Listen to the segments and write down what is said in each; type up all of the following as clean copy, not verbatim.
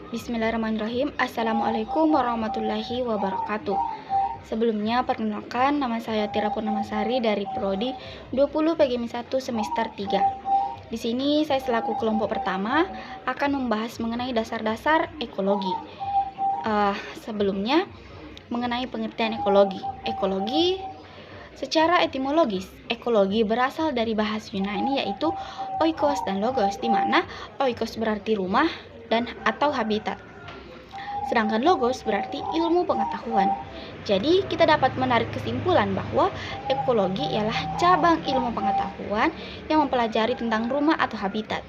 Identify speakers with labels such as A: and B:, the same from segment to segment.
A: Bismillahirrahmanirrahim. Assalamualaikum warahmatullahi wabarakatuh. Sebelumnya perkenalkan, nama saya Tira Purnamasari dari Prodi 20 PGMI 1 semester 3. Di sini saya selaku kelompok pertama akan membahas mengenai dasar-dasar ekologi. Sebelumnya mengenai pengertian ekologi. Ekologi secara etimologis, ekologi berasal dari bahasa Yunani yaitu oikos dan logos, di mana oikos berarti rumah dan atau habitat. Sedangkan logos berarti ilmu pengetahuan. Jadi kita dapat menarik kesimpulan bahwa ekologi ialah cabang ilmu pengetahuan yang mempelajari tentang rumah atau habitat.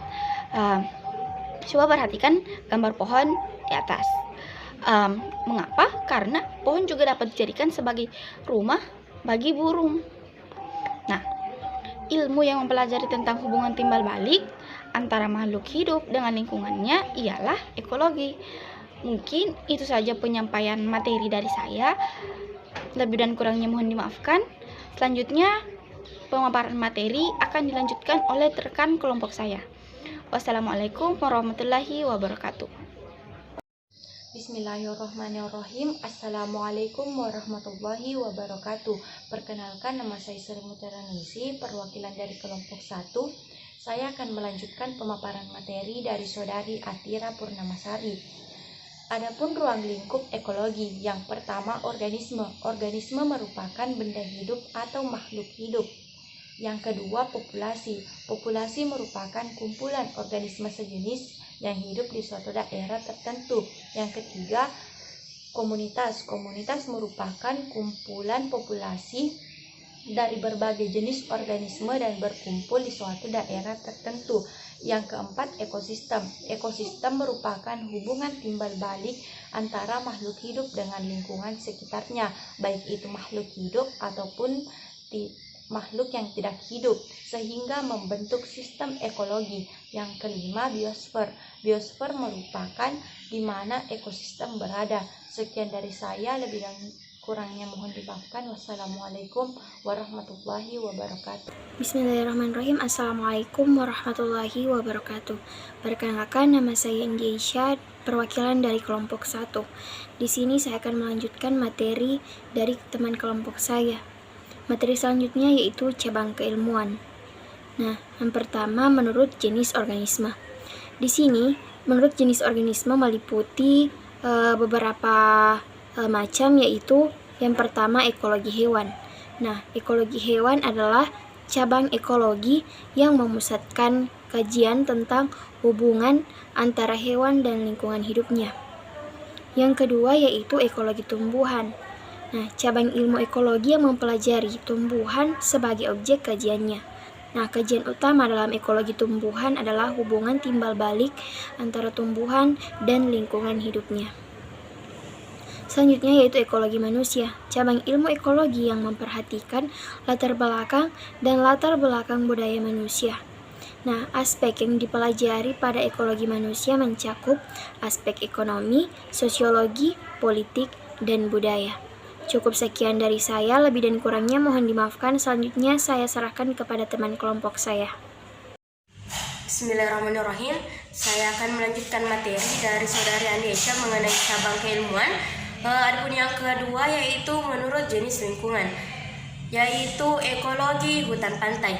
A: Coba perhatikan gambar pohon di atas. Mengapa? Karena pohon juga dapat dijadikan sebagai rumah bagi burung. Nah, ilmu yang mempelajari tentang hubungan timbal balik antara makhluk hidup dengan lingkungannya ialah ekologi. Mungkin itu saja penyampaian materi dari saya. Lebih dan kurangnya mohon dimaafkan. Selanjutnya pemaparan materi akan dilanjutkan oleh rekan kelompok saya. Wassalamualaikum warahmatullahi wabarakatuh.
B: Bismillahirrahmanirrahim. Assalamualaikum warahmatullahi wabarakatuh. Perkenalkan, nama saya Sri Mutiaraningsih, perwakilan dari kelompok 1. Saya akan melanjutkan pemaparan materi dari Saudari Atira Purnamasari. Adapun ruang lingkup ekologi, yang pertama organisme. Organisme merupakan benda hidup atau makhluk hidup. Yang kedua populasi. Populasi merupakan kumpulan organisme sejenis yang hidup di suatu daerah tertentu. Yang ketiga komunitas. Komunitas merupakan kumpulan populasi dari berbagai jenis organisme dan berkumpul di suatu daerah tertentu. Yang keempat ekosistem. Ekosistem merupakan hubungan timbal balik antara makhluk hidup dengan lingkungan sekitarnya, baik itu makhluk hidup ataupun makhluk yang tidak hidup, sehingga membentuk sistem ekologi. Yang kelima biosfer. Biosfer merupakan di mana ekosistem berada. Sekian dari saya, lebih dan kurangnya mohon dimaafkan. Wassalamualaikum warahmatullahi wabarakatuh.
C: Bismillahirrahmanirrahim. Assalamualaikum warahmatullahi wabarakatuh. Perkenalkan, nama saya India Isya, perwakilan dari kelompok 1. Di sini saya akan melanjutkan materi dari teman kelompok saya. Materi selanjutnya yaitu cabang keilmuan. Nah, yang pertama menurut jenis organisme. Di sini menurut jenis organisme meliputi beberapa macam, yaitu yang pertama ekologi hewan. Nah, ekologi hewan adalah cabang ekologi yang memusatkan kajian tentang hubungan antara hewan dan lingkungan hidupnya. Yang kedua yaitu ekologi tumbuhan. Nah, cabang ilmu ekologi yang mempelajari tumbuhan sebagai objek kajiannya. Nah, kajian utama dalam ekologi tumbuhan adalah hubungan timbal balik antara tumbuhan dan lingkungan hidupnya. Selanjutnya yaitu ekologi manusia, cabang ilmu ekologi yang memperhatikan latar belakang dan latar belakang budaya manusia. Nah, aspek yang dipelajari pada ekologi manusia mencakup aspek ekonomi, sosiologi, politik, dan budaya. Cukup sekian dari saya, lebih dan kurangnya mohon dimaafkan. Selanjutnya saya serahkan kepada teman kelompok saya.
D: Bismillahirrahmanirrahim. Saya akan melanjutkan materi dari Saudari Andesha mengenai cabang keilmuan. Adapun yang kedua yaitu menurut jenis lingkungan, yaitu ekologi hutan pantai.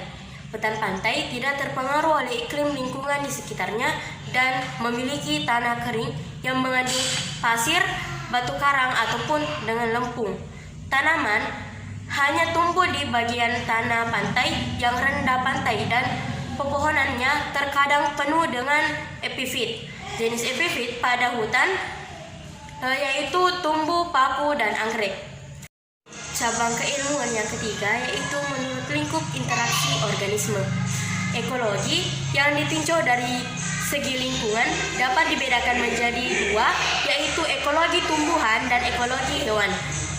D: Hutan pantai tidak terpengaruh oleh iklim lingkungan di sekitarnya dan memiliki tanah kering yang mengandung pasir, batu karang ataupun dengan lempung. Tanaman hanya tumbuh di bagian tanah pantai yang rendah pantai dan pepohonannya terkadang penuh dengan epifit. Jenis epifit pada hutan yaitu tumbuh, paku, dan anggrek. Cabang keilmuan yang ketiga yaitu menurut lingkup interaksi organisme. Ekologi yang ditinjau dari segi lingkungan dapat dibedakan menjadi dua, yaitu ekologi tumbuhan dan ekologi hewan.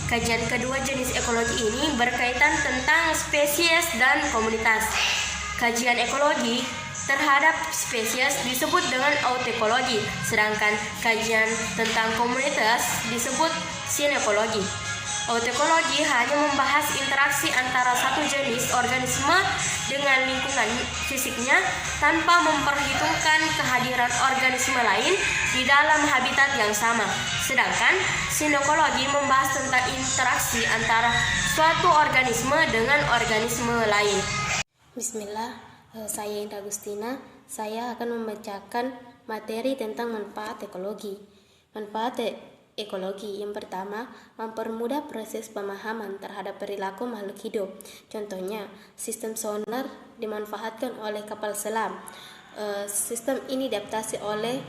D: Kajian kedua jenis ekologi ini berkaitan tentang spesies dan komunitas. Kajian ekologi terhadap spesies disebut dengan autekologi, sedangkan kajian tentang komunitas disebut sinekologi. Autokologi hanya membahas interaksi antara satu jenis organisme dengan lingkungan fisiknya tanpa memperhitungkan kehadiran organisme lain di dalam habitat yang sama. Sedangkan sinokologi membahas tentang interaksi antara suatu organisme dengan organisme lain.
E: Bismillah, saya Indah Agustina. Saya akan membacakan materi tentang manfaat ekologi. Manfaat ekologi yang pertama, mempermudah proses pemahaman terhadap perilaku makhluk hidup. Contohnya, sistem sonar dimanfaatkan oleh kapal selam. Sistem ini diadaptasi oleh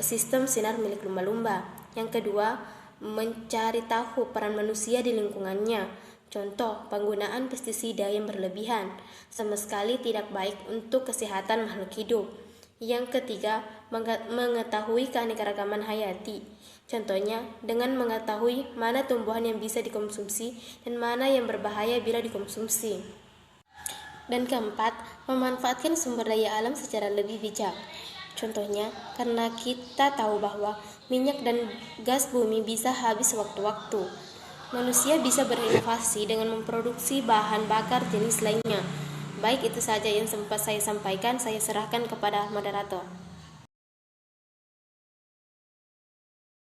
E: sistem sinar milik lumba-lumba. Yang kedua, mencari tahu peran manusia di lingkungannya. Contoh, penggunaan pestisida yang berlebihan sama sekali tidak baik untuk kesehatan makhluk hidup. Yang ketiga, mengetahui keanekaragaman hayati. Contohnya, dengan mengetahui mana tumbuhan yang bisa dikonsumsi dan mana yang berbahaya bila dikonsumsi. Dan keempat, memanfaatkan sumber daya alam secara lebih bijak. Contohnya, karena kita tahu bahwa minyak dan gas bumi bisa habis sewaktu-waktu, manusia bisa berinovasi dengan memproduksi bahan bakar jenis lainnya. Baik, itu saja yang sempat saya sampaikan. Saya serahkan kepada moderator.